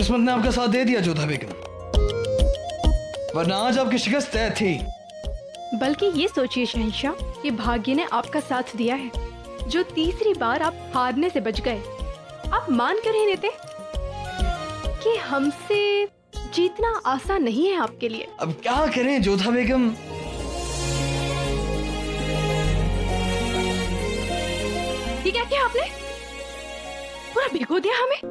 किस्मत ने आपका साथ दे दिया जोधा बेगम, वरना आज आपकी शिकस्त तय थी। बल्कि ये सोचिए शहंशाह कि भाग्य ने आपका साथ दिया है, जो तीसरी बार आप हारने से बच गए। आप मान कर ही लेते कि हमसे जीतना आसान नहीं है आपके लिए। अब क्या करें जोधा बेगम? ये क्या किया आपने? पूरा भिगो दिया हमें।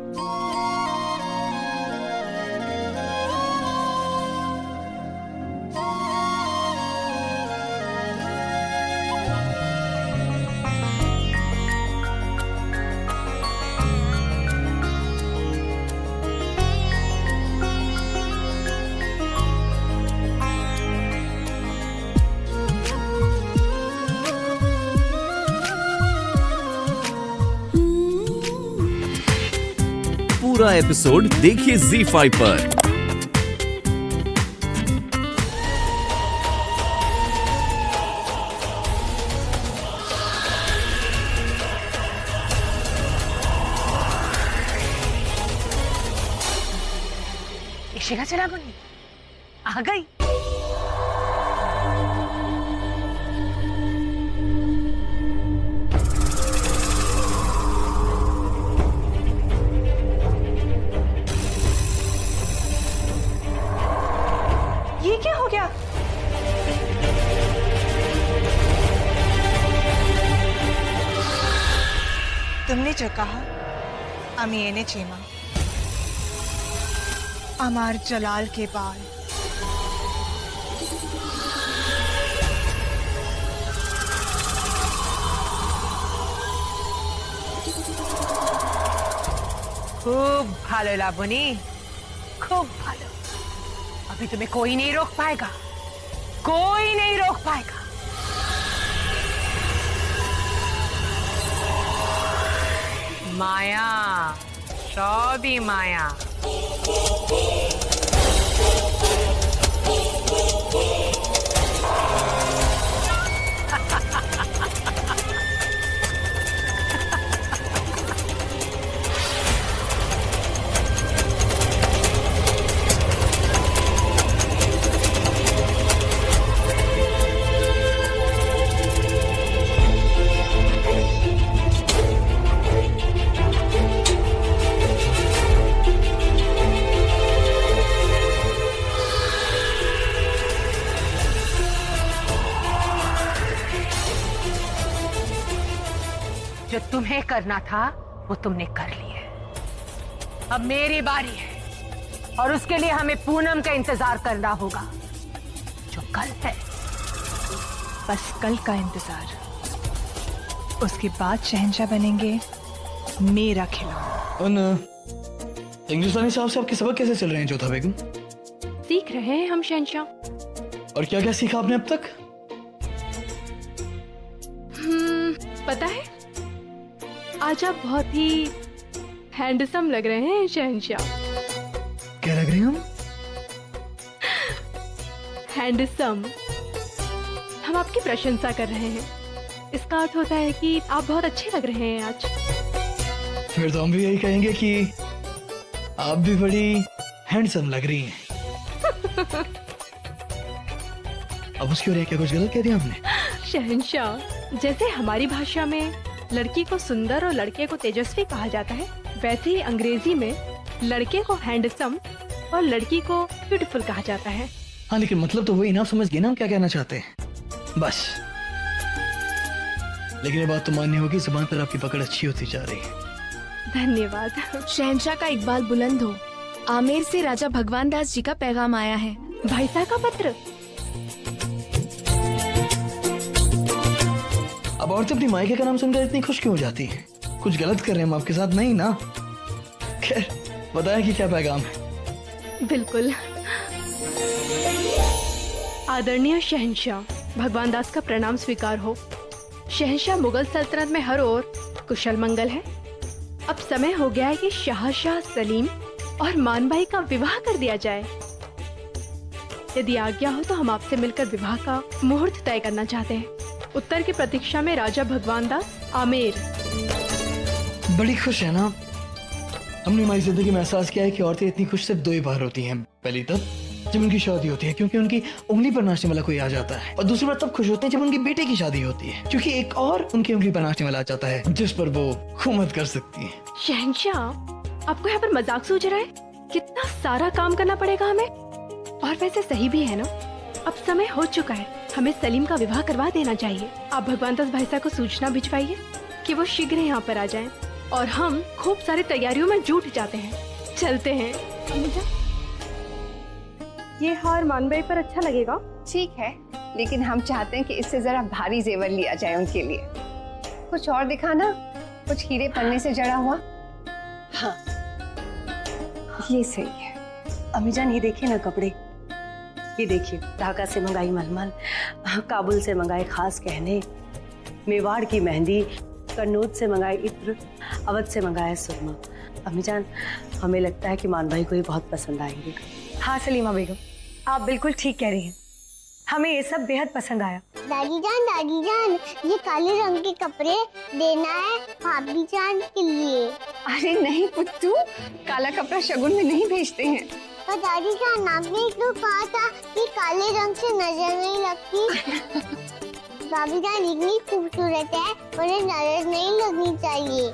पूरा एपिसोड देखिए ZEE5 पर। इशिका चला गुनी आ गई। ये क्या हो गया? तुमने जो कहा আমি এনেছি মা, আমার जलाल के बाल। खूब भालो लाबनी, खूब भालो। अभी तुम्हें कोई नहीं रोक पाएगा, कोई नहीं रोक पाएगा। माया, सभी माया। जो तुम्हें करना था वो तुमने कर लिया। अब मेरी बारी है और उसके लिए हमें पूनम का इंतजार करना होगा, जो कल है। बस कल का इंतजार, उसके बाद शहंशाह बनेंगे मेरा खिलौना। उन हिंदुस्तानी साहब से आपके सबक कैसे चल रहे हैं जोधा बेगम? सीख रहे हैं हम शहंशाह। और क्या क्या सीखा आपने अब तक? पता है, आज आप बहुत ही हैंडसम लग रहे हैं शहंशाह। क्या लग रहे हैं हम? हैंडसम। हम आपकी प्रशंसा कर रहे हैं। इसका अर्थ होता है कि आप बहुत अच्छे लग रहे हैं आज। फिर तो हम भी यही कहेंगे कि आप भी बड़ी हैंडसम लग रही हैं। अब उसकी वजह क्या कुछ गलत कह दिया हमने? शहंशाह, जैसे हमारी भाषा में लड़की को सुंदर और लड़के को तेजस्वी कहा जाता है, वैसे ही अंग्रेजी में लड़के को हैंडसम और लड़की को ब्यूटीफुल कहा जाता है। हाँ, लेकिन मतलब तो वही ना, आप समझ गए ना हम क्या कहना चाहते हैं? बस। लेकिन ये बात तो माननी होगी, जुबान पर आपकी पकड़ अच्छी होती जा रही है। धन्यवाद। शहंशाह का इकबाल बुलंद हो। आमेर से राजा भगवान दास जी का पैगाम आया है। भाई साहब का पत्र। अब औरत अपनी मायके का नाम सुनकर इतनी खुश क्यों हो जाती है? कुछ गलत कर रहे हैं हम आपके साथ? नहीं ना? खैर, बताएं कि क्या पैगाम है। बिल्कुल। आदरणीय शहंशाह, भगवान दास का प्रणाम स्वीकार हो। शहंशाह, मुगल सल्तनत में हर ओर कुशल मंगल है। अब समय हो गया है कि शाहशाह सलीम और मानबाई का विवाह कर दिया जाए। यदि आज्ञा हो तो हम आपसे मिलकर विवाह का मुहूर्त तय करना चाहते हैं। उत्तर की प्रतीक्षा में राजा भगवान दास, आमेर। बड़ी खुश है ना? हमने हमारी जिंदगी में एहसास किया है कि औरतें इतनी खुश सिर्फ 2 ही बार होती हैं। पहली तब जब उनकी शादी होती है क्योंकि उनकी उंगली पर नाचने वाला कोई आ जाता है, और दूसरी बार तब खुश होते हैं जब उनके बेटे की शादी होती है क्योंकि एक और उनकी उंगली पर नाचने वाला आ जाता है जिस पर वो हुकूमत कर सकती है। शहंशाह, आपको यहाँ पर मजाक सूझ रहा है? कितना सारा काम करना पड़ेगा हमें। और वैसे सही भी है ना, अब समय हो चुका है, हमें सलीम का विवाह करवा देना चाहिए। आप भगवान दास भाई साहब को सूचना भिजवाइए कि वो शीघ्र यहाँ पर आ जाएं, और हम खूब सारी तैयारियों में जुट जाते हैं। चलते हैं। ये हार मानभाई पर अच्छा लगेगा। ठीक है, लेकिन हम चाहते हैं कि इससे जरा भारी जेवर लिया जाए उनके लिए। कुछ और दिखाना, कुछ हीरे पन्ने से जड़ा हुआ। हाँ, ये सही है। अम्मी जान ये देखिए ना कपड़े, ये देखिए, ढाका से मंगाई मलमल, काबुल से मंगाए खास गहने, मेवाड़ की मेहंदी, कन्नौज से मंगाए इत्र, अवध से मंगाया सुरमा। अम्मी जान, हमें लगता है कि मान भाई को ये बहुत पसंद आएंगे। हाँ सलीमा बेगम, आप बिल्कुल ठीक कह रही हैं, हमें ये सब बेहद पसंद आया। दादी जान, ये काले रंग के कपड़े देना है भाभी जान के लिए। अरे नहीं पुत्तू, काला कपड़ा शगुन में नहीं भेजते हैं। पर दादी जान, आपने तो कहा था कि काले रंग से नजर नहीं लगती। भाभी जान इतनी खूबसूरत है, उन्हें नजर नहीं लगनी चाहिए।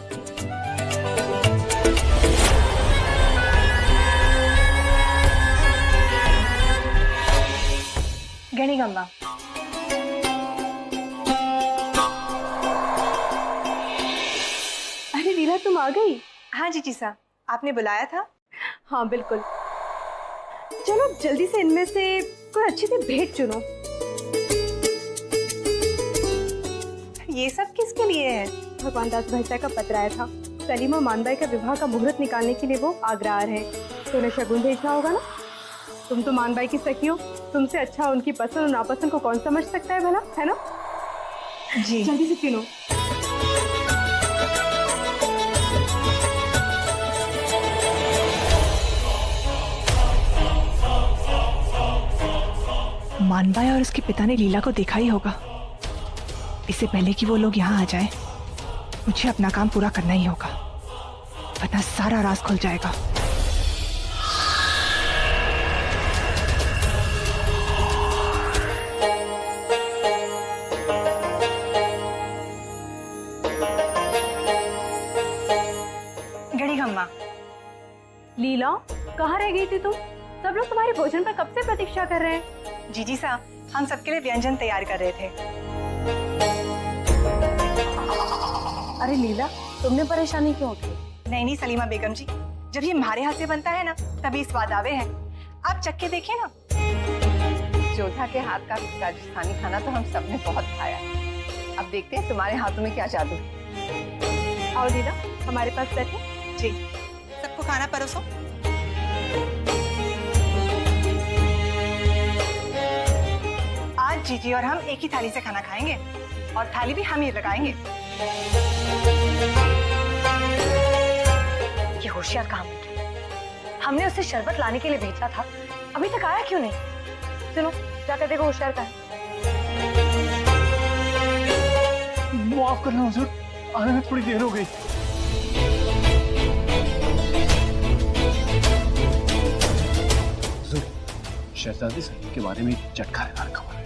गणिगम्मा, अरे लीला, तुम आ गई? हाँ जीजी साहब, आपने बुलाया था? हाँ बिल्कुल। चलो जल्दी से इनमें से कोई अच्छी सी भेंट चुनो। ये सब किसके लिए है? भगवान दास भाई साहब का पत्र आया था, सलीम और मानभाई का विवाह का मुहूर्त निकालने के लिए वो आगरा आ रहे हैं, तो उन्हें शगुन भेजना होगा ना। तुम तो मानभाई की सखी हो, तुमसे अच्छा उनकी पसंद और नापसंद को कौन समझ सकता है भला, है ना? जी जल्दी से चुनो। मानभाई और उसके पिता ने लीला को देखा ही होगा। इससे पहले कि वो लोग यहाँ आ जाएं, मुझे अपना काम पूरा करना ही होगा, वरना सारा राज खुल जाएगा। गणिगम्मा, लीला, कहाँ रह गई थी तुम? सब लोग तुम्हारे भोजन पर कब से प्रतीक्षा कर रहे हैं। जीजी साहब, हम सबके लिए व्यंजन तैयार कर रहे थे। अरे लीला, तुमने परेशानी क्यों की? नहीं सलीमा बेगम जी, जब ये हमारे हाथ से बनता है ना, तभी स्वाद आवे है। आप चख के देखिए ना। जोधा के हाथ का राजस्थानी खाना तो हम सबने बहुत खाया। अब देखते हैं तुम्हारे हाथों में क्या जादू। आओ लीला, हमारे पास बैठे। जी, सबको खाना परोसो। आज जीजी और हम एक ही थाली से खाना खाएंगे, और थाली भी हम ही लगाएंगे। ये होशियार काम है। हमने उसे शरबत लाने के लिए भेजा था, अभी तक आया क्यों नहीं? चलो जाकर देखो होशियार का है। माफ करना हुजूर, आने में थोड़ी देर हो गई। हुजूर, शहजादी सलीम के बारे में चटखारेदार खबर है।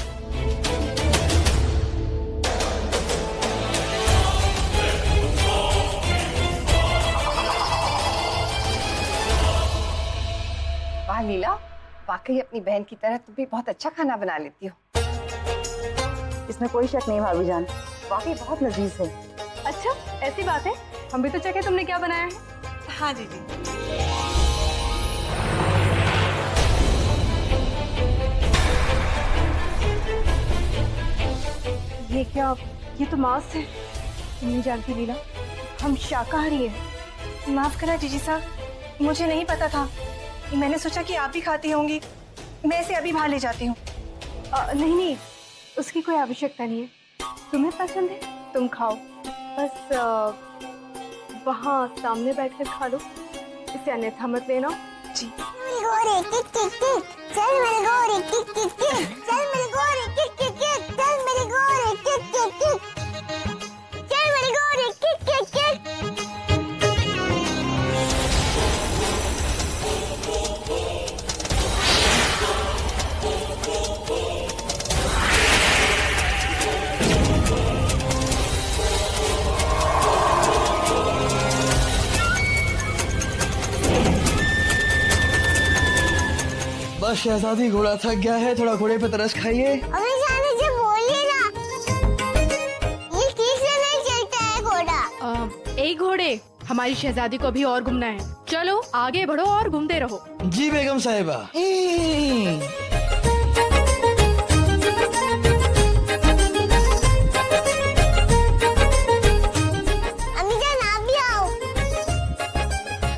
वाह लीला, वाकई अपनी बहन की तरह तुम भी बहुत अच्छा खाना बना लेती हो। इसमें कोई शक नहीं भाभी जान, वाकई बहुत लजीज है। अच्छा, ऐसी बात है? हम भी तो चखे तुमने क्या बनाया है। हाँ जीजी। ये क्या? ये तो मांस है। तुम नहीं जानती लीला, हम शाकाहारी हैं। माफ करना जीजी साहब, मुझे नहीं पता था। मैंने सोचा कि आप भी खाती होंगी, मैं इसे अभी बाहर ले जाती हूँ। नहीं, उसकी कोई आवश्यकता नहीं है। तुम्हें पसंद है, तुम खाओ, बस वहाँ सामने बैठकर खा लो, इसे अन्यथा मत लेना। जी। चल मेरे गोरे किक किक किक, चल मेरे गोरे किक किक किक, चल मेरे गोरे किक किक किक, चल मेरे गोरे किक किक किक। शहजादी घोड़ा थक गया है, थोड़ा घोड़े पे तरस खाइए। अभी जाने से बोलिए ना, ये किससे नहीं चलता है घोड़ा? एक घोड़े, हमारी शहजादी को अभी और घूमना है। चलो आगे बढ़ो और घूमते रहो। जी बेगम साहिबा।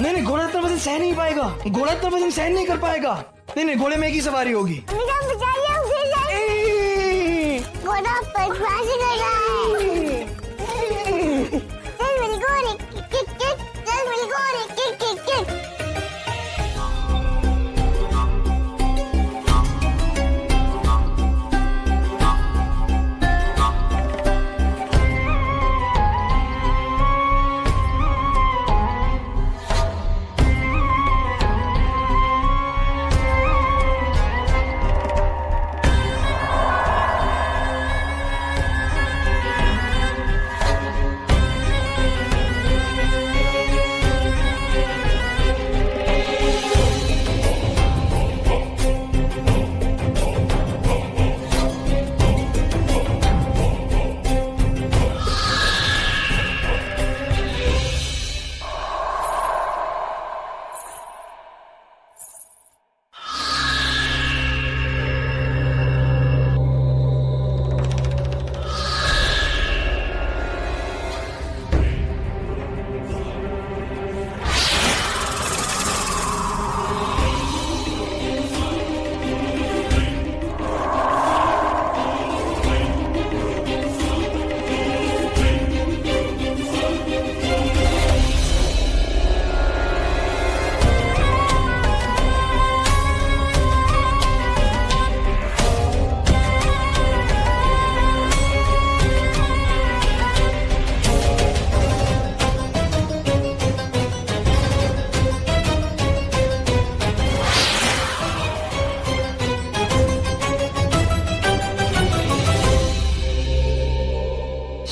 नहीं, घोड़ा इतना वजन सहन नहीं पाएगा, घोड़ा इतना वजन सहन नहीं कर पाएगा। नहीं, घोड़े में एक ही सवारी होगी। घोड़ा बदमाशी कर रहा है। चल मेरी घोड़े, किक किक, चल मेरी घोड़े, किक किक किक।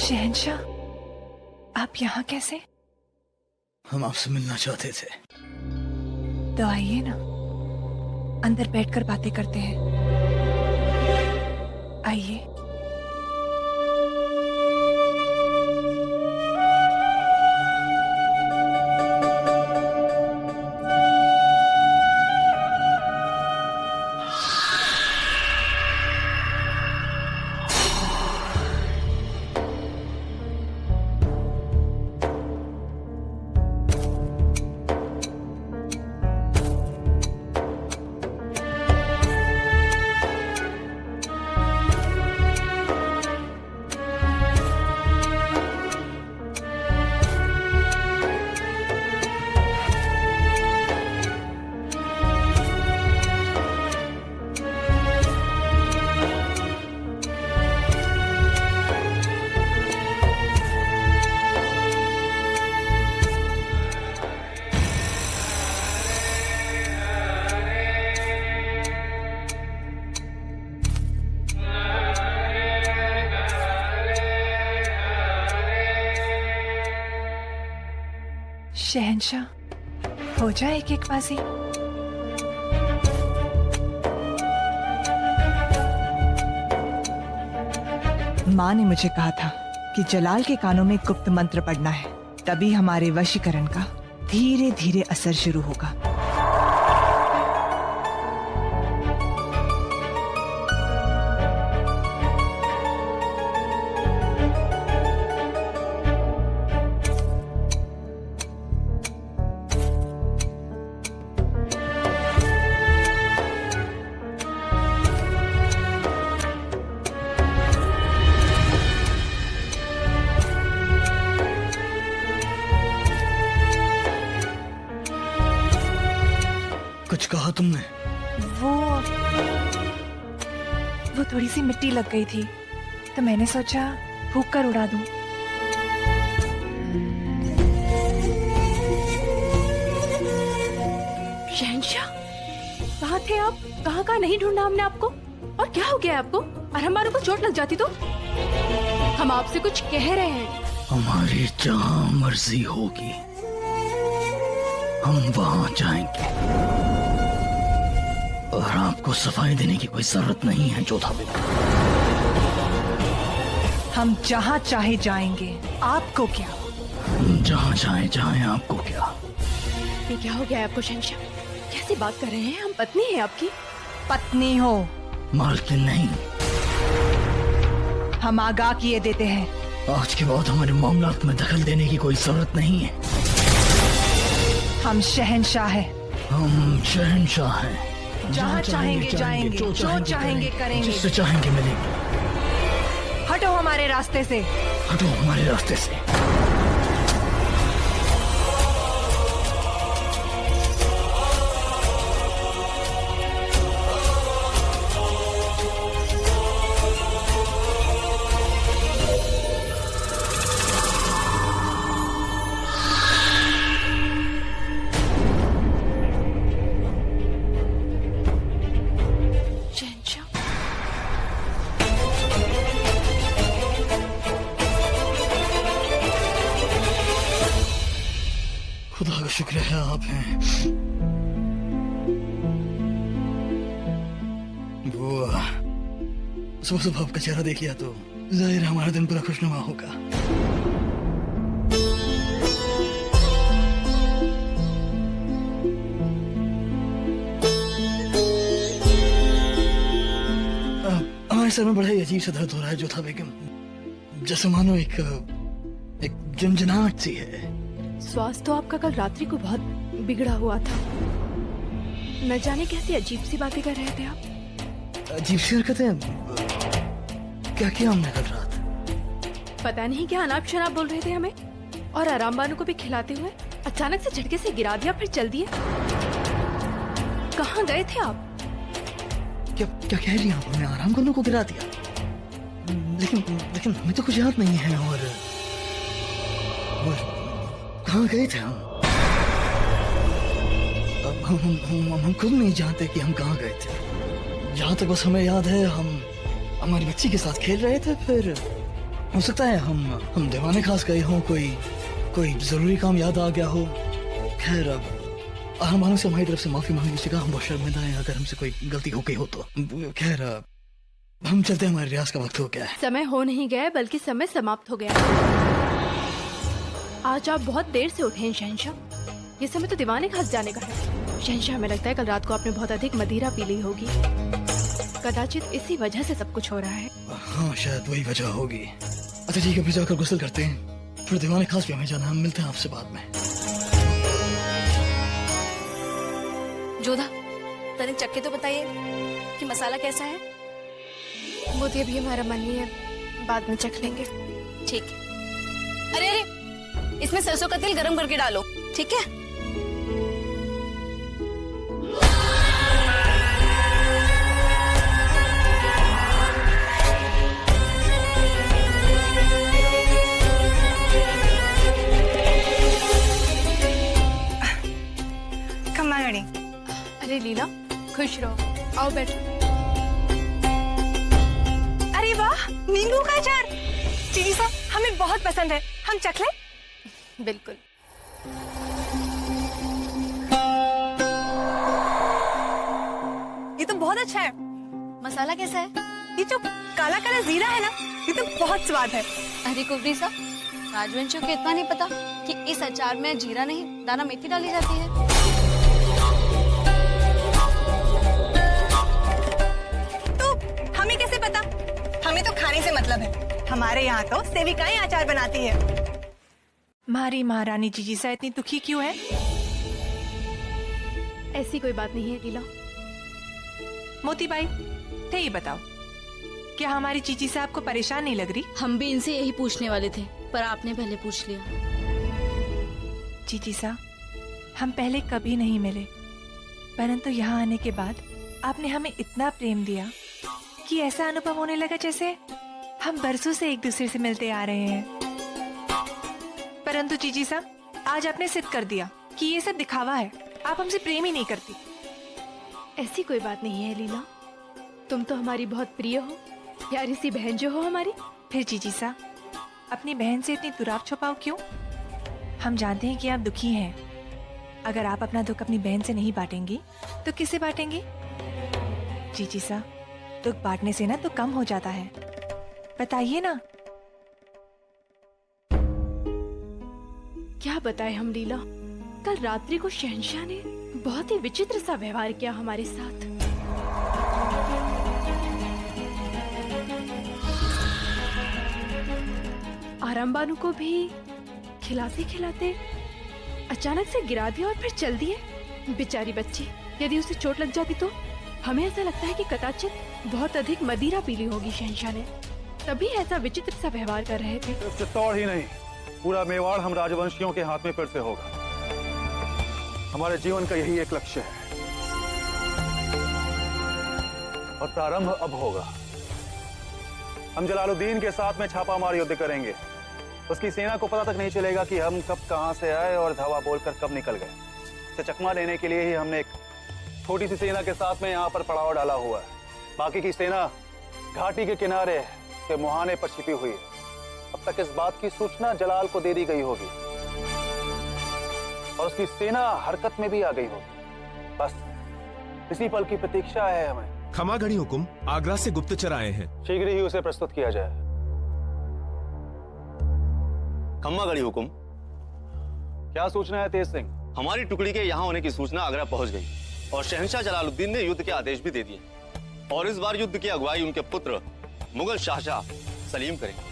शहंशाह, आप यहाँ कैसे? हम आपसे मिलना चाहते थे। तो आइए ना, अंदर बैठकर बातें करते हैं। आइए। शहंशाह, हो जाए एक एक बाजी। माँ ने मुझे कहा था कि जलाल के कानों में गुप्त मंत्र पढ़ना है, तभी हमारे वशीकरण का धीरे धीरे असर शुरू होगा। कुछ कहा तुमने? वो थोड़ी सी मिट्टी लग गई थी, तो मैंने सोचा फूंक कर उड़ा दूं। शहंशाह, कहाँ थे आप? कहाँ नहीं ढूंढा हमने आपको? और क्या हो गया आपको? और हमारे को चोट लग जाती तो? हम आपसे कुछ कह रहे हैं। हमारी जहाँ मर्जी होगी हम वहां जाएंगे और आपको सफाई देने की कोई जरूरत नहीं है जोधा बेगम। हम जहाँ चाहे जाएंगे, आपको क्या? जहाँ चाहे जाए, आपको क्या? ये क्या हो गया है आपको शहंशाह? कैसी बात कर रहे हैं? हम पत्नी हैं आपकी। पत्नी हो, मालकिन नहीं। हम आगाह किए देते हैं, आज के बाद हमारे मामलात में दखल देने की कोई जरूरत नहीं है। हम शहंशाह हैं। हम शहंशाह हैं। जहाँ चाहेंगे जाएंगे, जो चाहेंगे करेंगे, जिससे चाहेंगे मिलेंगे। हटो हमारे रास्ते से। हटो हमारे रास्ते से। खुदा का शुक्र है आप हैं। वो सुबह सुबह आपका चेहरा देख लिया तो जाहिर है हमारा दिन पूरा खुशनुमा होगा। हमारे सर में बड़ा ही अजीब सा दर्द हो रहा है जोधा बेगम, जैसे मानो एक झंझनाहट सी है। स्वास्थ्य तो आपका कल रात्रि को बहुत बिगड़ा हुआ था। न जाने कैसी अजीब सी बातें कर रहे थे आप। अजीब सी हरकतें? क्या किया हमने कल रात? पता नहीं क्या अनाप शनाप बोल रहे थे हमें, और आराम बानू को भी खिलाते हुए अचानक से झटके से गिरा दिया, फिर चल दिए। कहाँ गए थे आप? क्या क्या कह रही हैं आप? हमने आराम करने को गिरा दिया? लेकिन हमें तो कुछ याद नहीं है। और कहाँ गए थे हम? हम खुद नहीं जानते कि हम कहाँ गए थे। जहाँ तक बस हमें याद है हम हमारी बच्ची के साथ खेल रहे थे, फिर हो सकता है हम दीवाने खास गए हों, कोई जरूरी काम याद आ गया हो। खैर अब आराम से हमारी तरफ से माफी मांग लीजिएगा, हम बहुत शर्मिंदा हैं अगर हमसे कोई गलती हो गई हो तो। खैर हम चलते हैं, हमारे रियाज का वक्त हो गया है। समय हो नहीं गया बल्कि समय समाप्त हो गया। आज आप बहुत देर से उठे हैं शहंशाह। ये समय तो दीवाने खास जाने का है। शहंशाह, हमें लगता है कल रात को आपने बहुत अधिक मदिरा पी ली होगी। कदाचित इसी वजह से सब कुछ हो रहा है। हाँ, शायद वही वजह होगी। अच्छा ठीक है, फिर जाकर गुस्ल करते हैं, फिर दीवाने खास भी हमें जाना। हम मिलते हैं आपसे बाद में। जोधा, तनिक चक्के तो बताइए कि मसाला कैसा है। मुझे अभी हमारा मन नहीं है, बाद में चख लेंगे। ठीक है। अरे अरे, इसमें सरसों का तेल गरम करके डालो, ठीक है? खम्मागणी। अरे लीला, खुश रहो, आओ बैठो। अरे वाह, नींबू का अचार। चीनी साहब, हमें बहुत पसंद है, हम चख लें? बिल्कुल। ये तो बहुत अच्छा है। मसाला कैसा है? ये जो काला काला जीरा है ना, ये तो बहुत स्वाद है। अरे कुबरी साहब, राजवंशियों को इतना नहीं पता कि इस अचार में जीरा नहीं, दाना मेथी डाली जाती है। तो हमें कैसे पता? हमें तो खाने से मतलब है। हमारे यहाँ तो सेविकाएं अचार बनाती है। हमारी महारानी जीजी सा इतनी दुखी क्यों है? ऐसी कोई बात नहीं है लीला। मोती बाई, थे ये बताओ, क्या हमारी चीची से आपको परेशान नहीं लग रही? हम भी इनसे यही पूछने वाले थे, पर आपने पहले पूछ लिया। चीची सा, हम पहले कभी नहीं मिले, परंतु यहाँ आने के बाद आपने हमें इतना प्रेम दिया कि ऐसा अनुभव होने लगा जैसे हम बरसों से एक दूसरे से मिलते आ रहे हैं। परंतु चीची सा, आज आपने सिद्ध कर दिया कि ये सब दिखावा है, आप हमसे प्रेम ही नहीं करती। ऐसी कोई बात नहीं है लीला, तुम तो हमारी बहुत प्रिय हो, प्यारी सी बहन जो हो हमारी। फिर चीची सा, अपनी बहन से इतनी दुराव छुपाओ क्यों? हम जानते हैं कि आप दुखी हैं। अगर आप अपना दुख अपनी बहन से नहीं बांटेंगी तो किससे बांटेंगी? जीजी सा, दुख बांटने से ना तो कम हो जाता है, बताइए ना। क्या बताए हम लीला, कल रात्रि को शहंशाह ने बहुत ही विचित्र सा व्यवहार किया हमारे साथ। आराम बानू को भी खिलाते खिलाते अचानक से गिरा दिया और फिर चल दिए। बेचारी बच्ची, यदि उसे चोट लग जाती तो? हमें ऐसा लगता है कि कदाचित बहुत अधिक मदिरा पी ली होगी शहंशाह ने, तभी ऐसा विचित्र सा व्यवहार कर रहे थे। सिर्फ चित्तौड़ ही नहीं, पूरा मेवाड़ हम राजवंशियों के हाथ में फिर से होगा। हमारे जीवन का यही एक लक्ष्य है और प्रारंभ अब होगा। हम जलालुद्दीन के साथ में छापामार युद्ध करेंगे। उसकी सेना को पता तक नहीं चलेगा कि हम कब कहां से आए और धावा बोलकर कब निकल गए। इसे चकमा देने के लिए ही हमने एक छोटी सी सेना के साथ में यहाँ पर पड़ाव डाला हुआ है। बाकी की सेना घाटी के किनारे के मुहाने पर छिपी हुई है। अब तक इस बात की सूचना जलाल को दे दी गई होगी और उसकी सेना हरकत में भी आ गई होगी। बस इसी पल की प्रतीक्षा है हमें। खमागढ़ी हुकुम, आगरा से गुप्तचर आए हैं। शीघ्र ही उसे प्रस्तुत किया जाए। खम्मागढ़ी हुकुम। क्या सूचना है तेज सिंह? हमारी टुकड़ी के यहाँ होने की सूचना आगरा पहुंच गई और शहंशाह जलालुद्दीन ने युद्ध के आदेश भी दे दिए और इस बार युद्ध की अगुवाई उनके पुत्र मुगल शाहजहां सलीम करेंगे।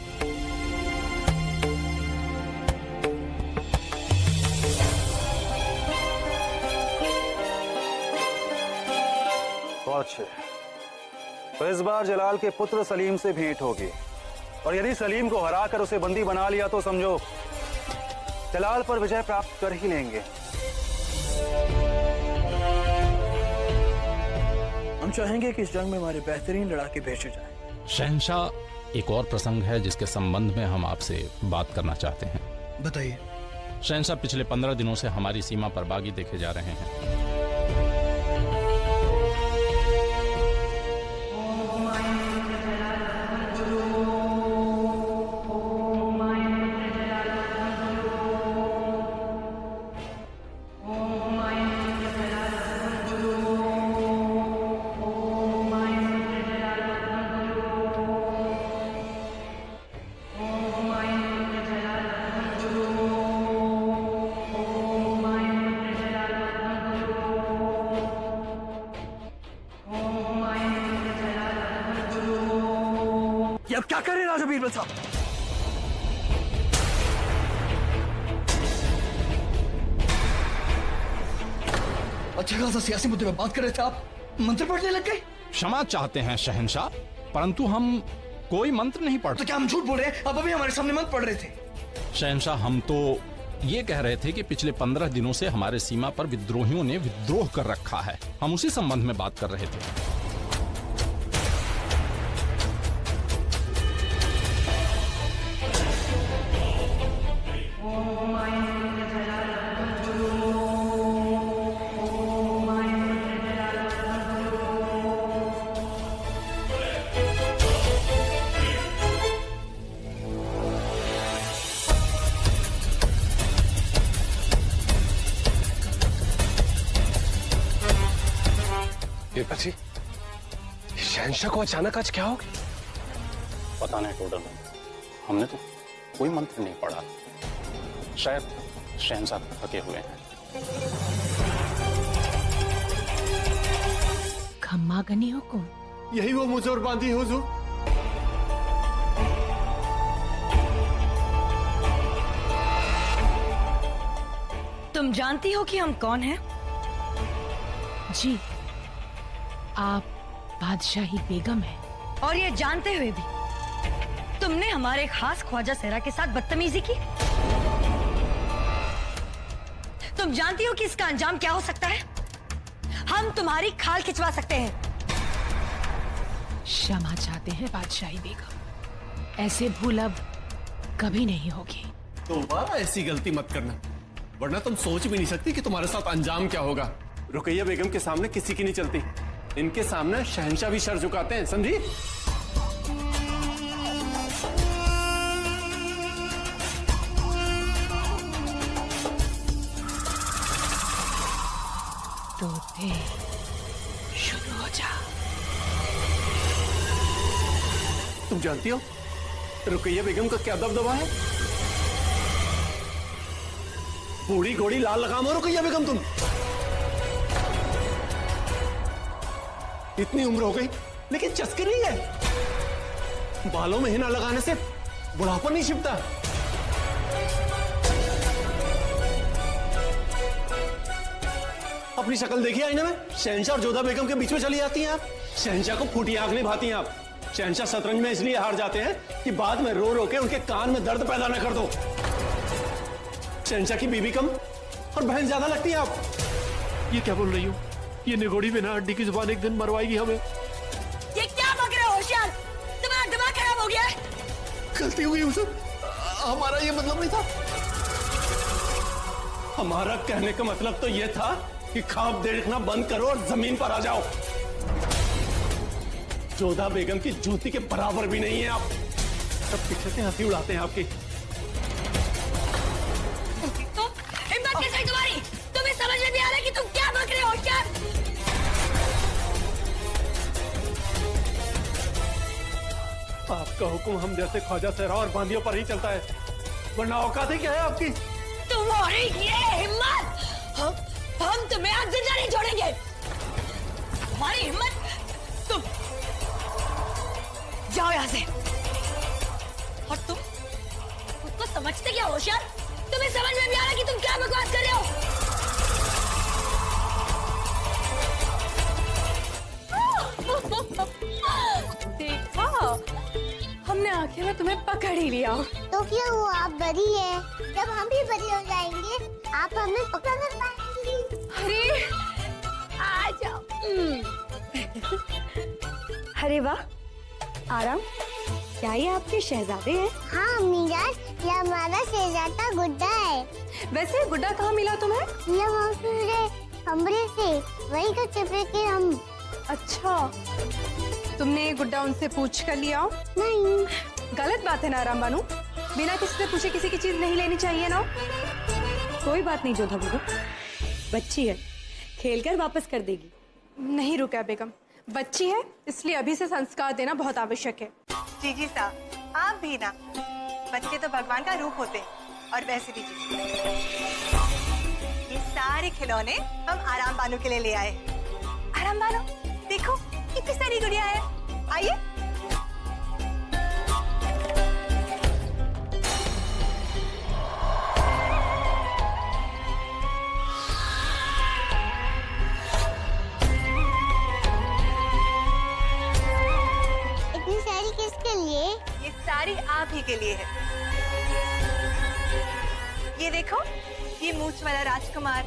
बहुत अच्छे। तो इस बार जलाल के पुत्र सलीम से भेंट होगी और यदि सलीम को हराकर उसे बंदी बना लिया तो समझो जलाल पर विजय प्राप्त कर ही लेंगे। हम चाहेंगे कि इस जंग में हमारे बेहतरीन लड़ाके भेजे जाएं। शहंशाह, एक और प्रसंग है जिसके संबंध में हम आपसे बात करना चाहते हैं। बताइए। शहंशाह, पिछले 15 दिनों से हमारी सीमा पर बागी देखे जा रहे हैं। अब क्या करें राजा बीरबल साहब? अच्छा खासा सियासी मुद्दे पे बात कर रहे थे आप, मंत्र पढ़ने लग गए। क्षमा चाहते हैं शहंशाह, परंतु हम कोई मंत्र नहीं पढ़। तो क्या हम झूठ बोल रहे हैं? आप अभी हमारे सामने मंत्र पढ़ रहे थे। शहंशाह, हम तो ये कह रहे थे कि पिछले 15 दिनों से हमारे सीमा पर विद्रोहियों ने विद्रोह कर रखा है। हम उसी संबंध में बात कर रहे थे। बीरबल जी, शहंशाह को अचानक आज क्या हो गया? पता नहीं टोडर, हमने तो कोई मंत्र नहीं पढ़ा। शायद शहंशाह थके हुए हैं। खम्मागनी हुकुम, यही वो मुजर बांधी हुजूर। तुम जानती हो कि हम कौन हैं? जी, आप बादशाही बेगम हैं। और ये जानते हुए भी तुमने हमारे खास ख्वाजा सहरा के साथ बदतमीजी की। तुम जानती हो कि इसका अंजाम क्या हो सकता है? हम तुम्हारी खाल खिंचवा सकते हैं। क्षमा चाहते हैं बादशाही बेगम, ऐसे भूल अब कभी नहीं होगी। दोबारा ऐसी गलती मत करना, वरना तुम सोच भी नहीं सकती कि तुम्हारे साथ अंजाम क्या होगा। रुकैया बेगम के सामने किसी की नहीं चलती, इनके सामने शहंशाह भी सर झुकाते हैं, समझी? तो शुरू हो जा। तुम जानती हो रुकैया बेगम का क्या दबदबा है? बूढ़ी घोड़ी लाल लगाम हो रुकैया बेगम तुम। इतनी उम्र हो गई लेकिन चस्के नहीं है। बालों में हिना लगाने से बुढ़ापा नहीं छिपता। अपनी शक्ल देखिए आईने में। शहंशाह और जोधा बेगम के बीच में चली जाती हैं आप। शहंशाह को फूटी आंख नहीं भाती हैं आप। शहंशाह शतरंज में इसलिए हार जाते हैं कि बाद में रो रो के उनके कान में दर्द पैदा न कर दो। शहंशाह की बीवी कम और बहन ज्यादा लगती है आप। ये क्या बोल रही हो? ये निगोड़ी बिना हड्डी की जुबान एक दिन मरवाएगी हमें। ये क्या बक रहे हो होशियार? तुम्हारा दिमाग खराब हो गया है? गलती हुई उसे, हमारा ये मतलब नहीं था। हमारा कहने का मतलब तो ये था कि ख्वाब देखना बंद करो और जमीन पर आ जाओ। जोधा बेगम की जूती के बराबर भी नहीं है आप। सब पीछे से हंसी उड़ाते हैं आपकी। तो हिम्मत कैसे है तुम्हारी? तुम्हें समझ में नहीं आ रहा कि तुम क्या बक रहे हो होशियार? आपका हुक्म हम जैसे ख्वाजा सहरा और बांदियों पर ही चलता है, वरना औकात ही क्या है आपकी? तुम्हारी ये हिम्मत, हम तुम्हें आज जिंदा नहीं छोड़ेंगे। तुम्हारी हिम्मत, तुम जाओ यहाँ से। और तुम खुद को समझते क्या होशियार? तुम्हें समझ में नहीं आ रहा कि तुम क्या बकवास कर रहे हो? देखा, हमने आखिर में तुम्हें पकड़ ही लिया। तो क्या हुआ, आप बड़ी है। जब हम भी बड़े हो जाएंगे आप हमें पकड़ कर पाएंगी। अरे आ जाओ। अरे वाह, आराम, क्या ये आपके शहजादे हैं? हाँ मीराज, ये हमारा शहजादा गुड्डा है। वैसे गुड्डा कहाँ मिला तुम्हें? ये मौसूरे कमरे से, वही तो छिपे थे हम। अच्छा, तुमने गुड्डा उनसे पूछ कर लिया? नहीं। गलत बात है ना आराम बानू, बिना किसी से पूछे किसी की चीज नहीं लेनी चाहिए ना। कोई बात नहीं जोधा बेगम, बच्ची है, खेलकर वापस कर देगी। नहीं रुकैया बेगम, बच्ची है इसलिए अभी से संस्कार देना बहुत आवश्यक है। जीजी साहब, आप भी ना, बच्चे तो भगवान का रूप होते हैं। और वैसे भी जीजी, ये सारे खिलौने हम आराम बानू के लिए ले आए। आराम बानू, देखो कितनी सारी गुड़िया है। आइए। इतनी सारी किसके लिए? ये सारी आप ही के लिए है। ये देखो, ये मूंछ वाला राजकुमार,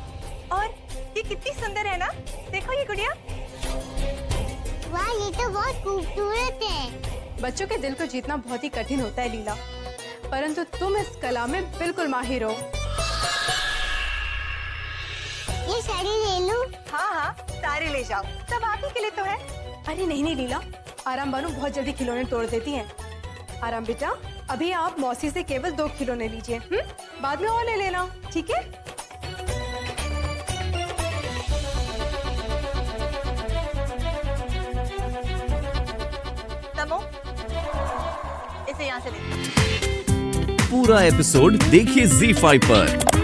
और ये कितनी सुंदर है ना। देखो ये गुड़िया। वाह, ये तो बहुत खूबसूरत है। बच्चों के दिल को जीतना बहुत ही कठिन होता है लीला, परंतु तुम इस कला में बिल्कुल माहिर हो। ये साड़ी ले लूं? हाँ हाँ, सारे ले जाओ, सब आप ही के लिए तो है। अरे नहीं नहीं लीला, आराम बानू बहुत जल्दी खिलौने तोड़ देती हैं। आराम बेटा, अभी आप मौसी से केवल 2 खिलौने लीजिए, बाद में और ले लेना, ठीक है? नमो, इसे यहाँ से ले। पूरा एपिसोड देखिए ZEE5 पर।